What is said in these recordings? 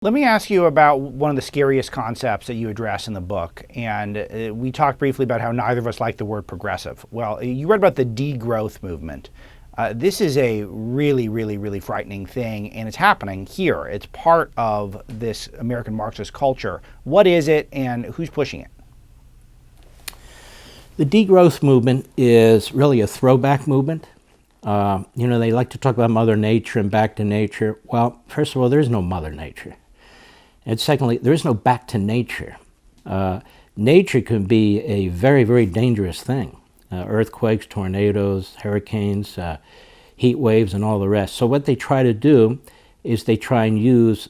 Let me ask you about one of the scariest concepts that you address in the book. And we talked briefly about how neither of us like the word progressive. Well, you read about the degrowth movement. This is a really, really, really frightening thing, and it's happening here. It's part of this American Marxist culture. What is it, and who's pushing it? The degrowth movement is really a throwback movement. They like to talk about Mother Nature and back to nature. Well, first of all, there's no Mother Nature. And secondly, there is no back to nature. Nature can be a very, very dangerous thing. Earthquakes, tornadoes, hurricanes, heat waves, and all the rest. So what they try to do is they try and use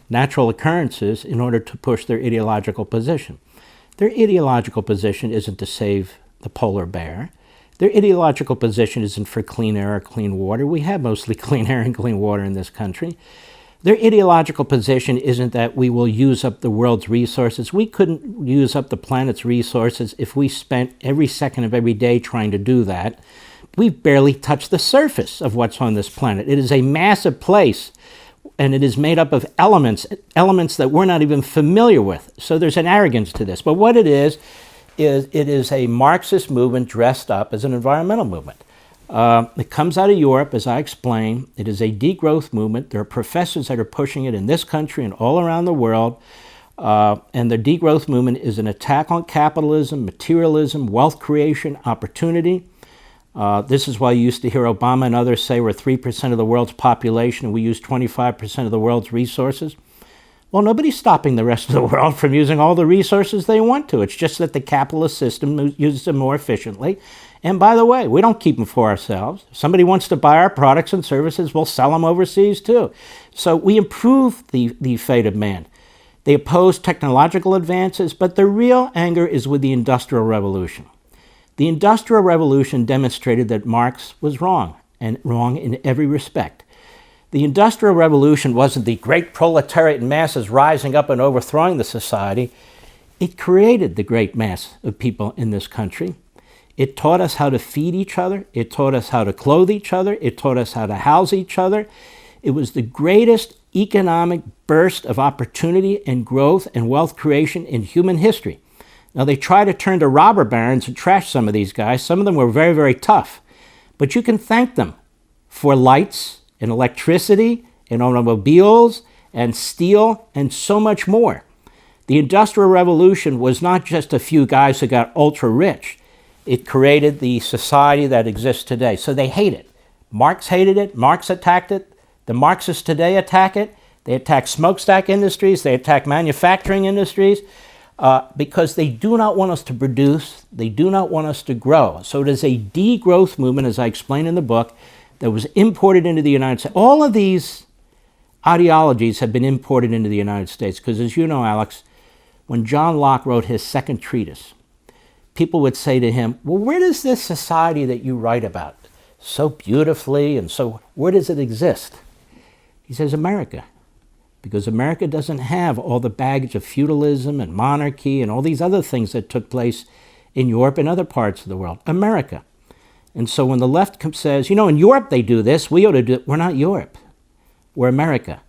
natural occurrences in order to push their ideological position. Their ideological position isn't to save the polar bear. Their ideological position isn't for clean air or clean water. We have mostly clean air and clean water in this country. Their ideological position isn't that we will use up the world's resources. We couldn't use up the planet's resources if we spent every second of every day trying to do that. We've barely touched the surface of what's on this planet. It is a massive place, and it is made up of elements that we're not even familiar with. So there's an arrogance to this. But what it is it is a Marxist movement dressed up as an environmental movement. It comes out of Europe, as I explained. It is a degrowth movement. There are professors that are pushing it in this country and all around the world. And the degrowth movement is an attack on capitalism, materialism, wealth creation, opportunity. This is why you used to hear Obama and others say we're 3% of the world's population and we use 25% of the world's resources. Well, nobody's stopping the rest of the world from using all the resources they want to. It's just that the capitalist system uses them more efficiently. And by the way, we don't keep them for ourselves. If somebody wants to buy our products and services, we'll sell them overseas too. So we improve the fate of man. They oppose technological advances, but the real anger is with the Industrial Revolution. The Industrial Revolution demonstrated that Marx was wrong, and wrong in every respect. The Industrial Revolution wasn't the great proletariat masses rising up and overthrowing the society. It created the great mass of people in this country. It taught us how to feed each other. It taught us how to clothe each other. It taught us how to house each other. It was the greatest economic burst of opportunity and growth and wealth creation in human history. Now, they try to turn to robber barons and trash some of these guys. Some of them were very, very tough. But you can thank them for lights and electricity and automobiles and steel and so much more. The Industrial Revolution was not just a few guys who got ultra rich. It created the society that exists today. So they hate it. Marx hated it. Marx attacked it. The Marxists today attack it. They attack smokestack industries. They attack manufacturing industries because they do not want us to produce. They do not want us to grow. So it is a degrowth movement, as I explain in the book, that was imported into the United States. All of these ideologies have been imported into the United States because, as you know, Alex, when John Locke wrote his second treatise, people would say to him, well, where does this society that you write about so beautifully and so, where does it exist? He says, America. Because America doesn't have all the baggage of feudalism and monarchy and all these other things that took place in Europe and other parts of the world. America. And so when the left says, in Europe they do this, we ought to do it. We're not Europe. We're America.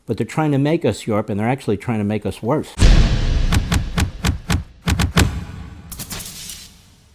But they're trying to make us Europe, and they're actually trying to make us worse.